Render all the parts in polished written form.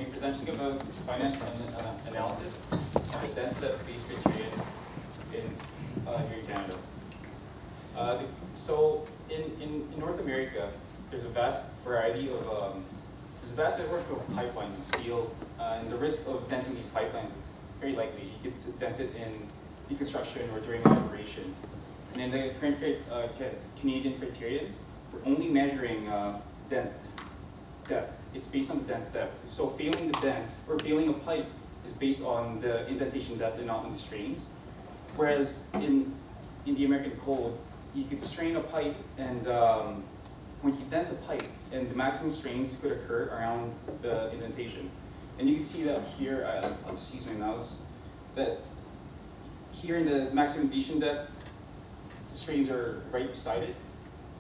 be presenting about financial analysis of Dent Application Criterion here in Canada. So in North America, there's a vast variety of network of pipelines in steel, and the risk of denting these pipelines is very likely. You could dent it in deconstruction or during operation. And in the current Canadian Criterion, we're only measuring dent depth. It's based on the dent depth. So failing the dent or failing a pipe is based on the indentation depth and not on the strains. Whereas in the American code, you could strain a pipe, and when you dent a pipe, and the maximum strains could occur around the indentation. And you can see that here, I'll just use my mouse, that here in the maximum indentation depth, the strains are right beside it.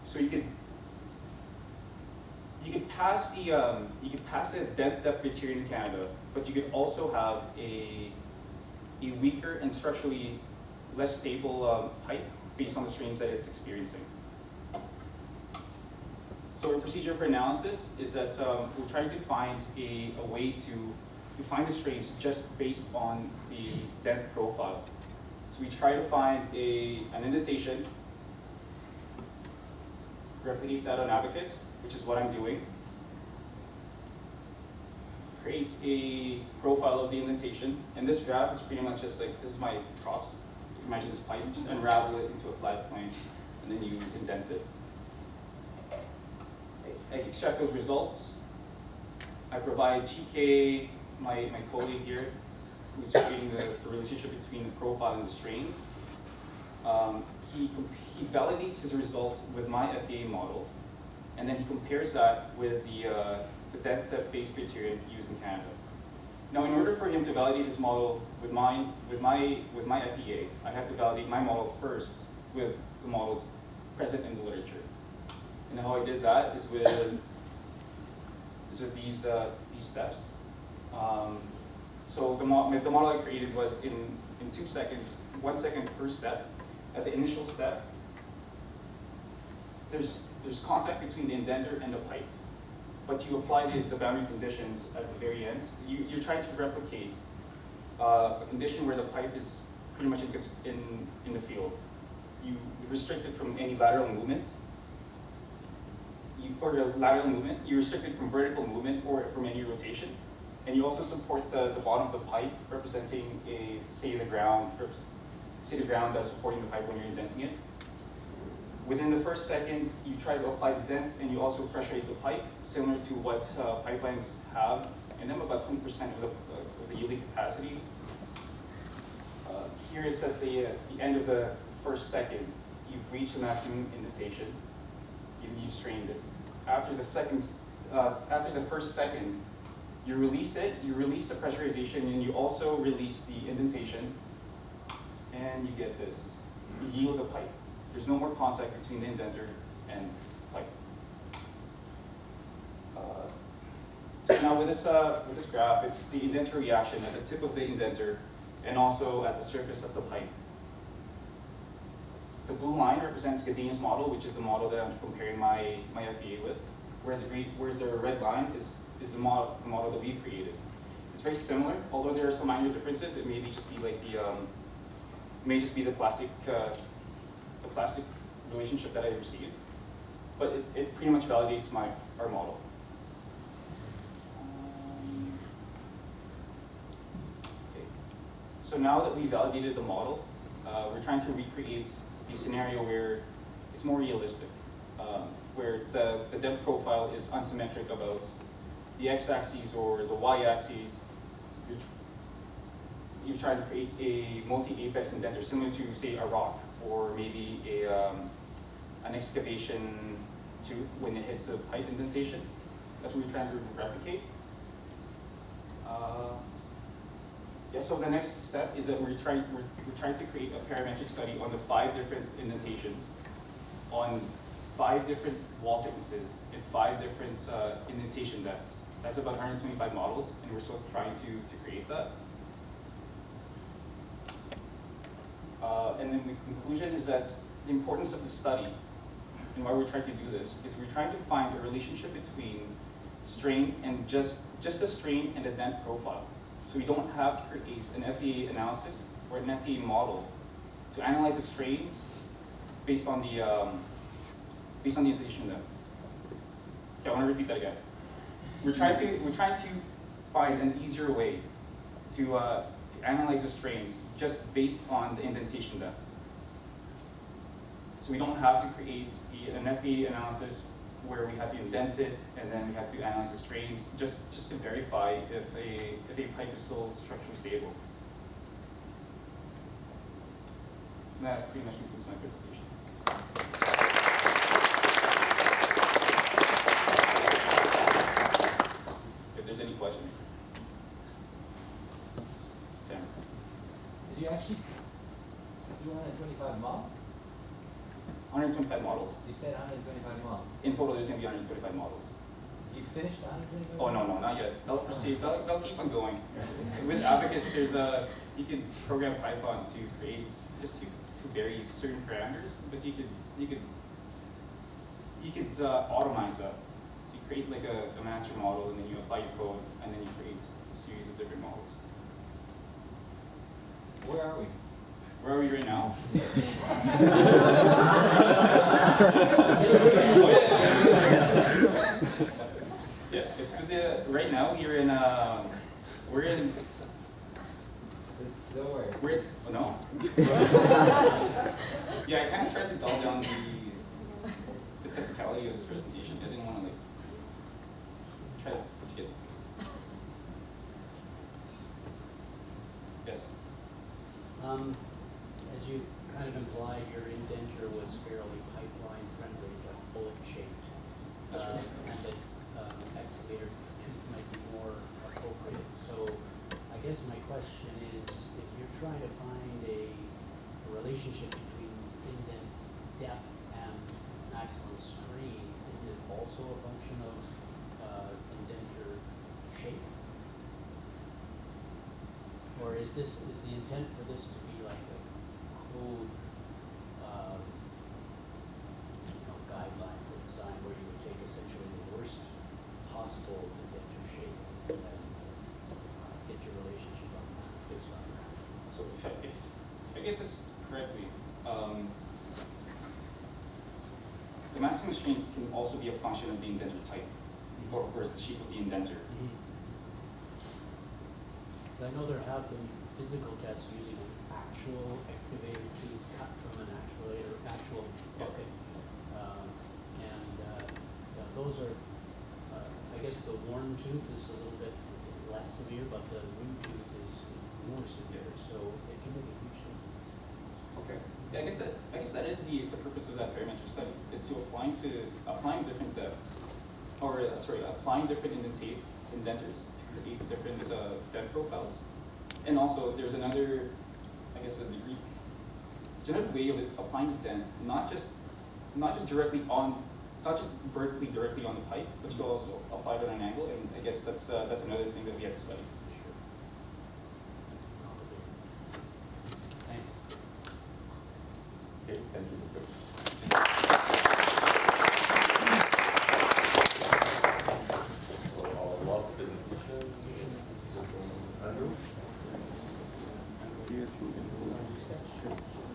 So you could pass the dent depth criterion in Canada, but you could also have a weaker and structurally less stable pipe based on the strains that it's experiencing. So our procedure for analysis is that we're trying to find a way to find the strains just based on the dent profile. So we try to find an indentation, replicate that on Abacus, which is what I'm doing. Create a profile of the indentation, and this graph is pretty much just like, this is my props. Imagine this pipe, just unravel it into a flat plane, and then you indent it. I extract those results. I provide GK, my colleague here, who's creating the relationship between the profile and the strains. He validates his results with my FEA model, and then he compares that with the depth-based criterion used in Canada. Now, in order for him to validate his model with my FEA, I have to validate my model first with the models present in the literature. And how I did that is with these steps. So the model I created was in 2 seconds, 1 second per step. At the initial step, there's contact between the indenter and the pipe, but you apply the boundary conditions at the very end. You're trying to replicate a condition where the pipe is pretty much in the field. You restrict it from any lateral movement. You restrict it from vertical movement or from any rotation. And you also support the bottom of the pipe, representing the ground that's supporting the pipe when you're indenting it. Within the first second, you try to apply the dent, and you also pressurize the pipe, similar to what pipelines have in them, about 20% of the yielding capacity. Here it's at the end of the first second. You've reached the maximum indentation. You've strained it. After the first second, you release it. You release the pressurization, and you also release the indentation, and you get this. You yield the pipe. There's no more contact between the indenter and pipe. So now with this graph, it's the indenter reaction at the tip of the indenter and also at the surface of the pipe. The blue line represents Gadini's model, which is the model that I'm comparing my FEA with, whereas the red line is the model that we created. It's very similar, although there are some minor differences. It may just be like the plastic relationship that I received, but it pretty much validates our model. Okay. So now that we validated the model, we're trying to recreate a scenario where it's more realistic, where the depth profile is unsymmetric about the x-axis or the y-axis. You're trying to create a multi-apex indenter similar to, say, a rock, or maybe an excavation tooth when it hits the pipe indentation. That's what we're trying to replicate. So the next step is that we're trying to create a parametric study on the 5 different indentations, on 5 different wall thicknesses, and 5 different indentation depths. That's about 125 models, and we're still trying to create that. And then the conclusion is that the importance of the study and why we're trying to do this is we're trying to find a relationship between strain and just the strain and the dent profile. So we don't have to create an FEA analysis or an FEA model to analyze the strains based on the indentation depth. Okay, I want to repeat that again. We're trying to find an easier way to analyze the strains just based on the indentation depth. So we don't have to create an FEA analysis where we have to indent it and then we have to analyze the strains just to verify if a pipe is still structurally stable. And that pretty much concludes my presentation. If there's any questions. Sam. Did you actually do 125 models? 125 models. You said 125 models. In total, there's going to be 125 models. So you finished 125? Oh, no, not yet. They'll proceed. They'll keep on going. With Abacus, you can program Python to create to vary certain parameters, but you could automize that. So you create like a master model, and then you apply your code, and then you create a series of different models. Where are we? Where are we right now? Yeah, it's with right now we're in Don't worry. no. Yeah, I kind of tried to dull down the technicality of this presentation. I didn't want to try to put together this. Yes. As you kind of implied, your indenture was fairly pipeline friendly, it's like bullet shaped. That's right. And that excavator tooth might be more appropriate. So I guess my question is, if you're trying to find a relationship between indent depth and maximum strain, isn't it also a function of indenture shape? Or is the intent for this to be like a code guideline for design where you would take essentially the worst possible indenture shape and then get your relationship on that based on that? So if I get this correctly, the maximum strains can also be a function of the indenture type, or of course the shape of the indenture. I know there have been physical tests using an actual excavator tooth cut from an actual bucket. Those are, I guess the worn tooth is a little bit less severe, but the new tooth is more severe, so it can make a huge difference. Okay. Yeah, I guess that is the purpose of that parametric study, is to applying different depths, or applying different indenters to create different dent profiles. And also there's another, I guess, it's another way of applying the dent, not just vertically directly on the pipe, but you can also apply it at an angle, and I guess that's another thing that we have to study.